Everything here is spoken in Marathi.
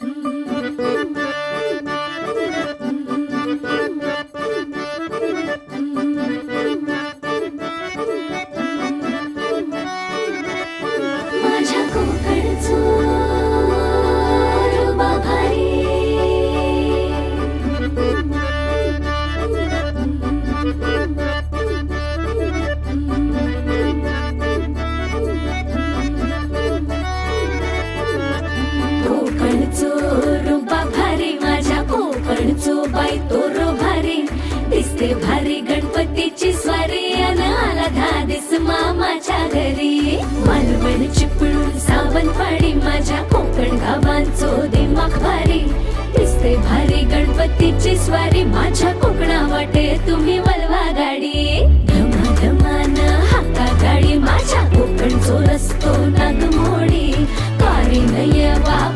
माझ्या कोकणचो रुबा भारी, कोकणचो रुबा भारी, माझ्या कोकणचो बाई तो रो भारी. दिसते भारी गणपतीची स्वारी, अन आला धादिस मामाच्या घरी. मालवण चिपळूण सावंतवाडी, माझ्या कोकण गावांचो दिमाग भारी. दिसते भारी गणपतीची स्वारी, माझ्या कोकणा वाटे तुम्ही वलवा गाडी. धमाधमान हाका गाडी, माझ्या कोकणचो रस्तो नागमोडी. कारी नये वा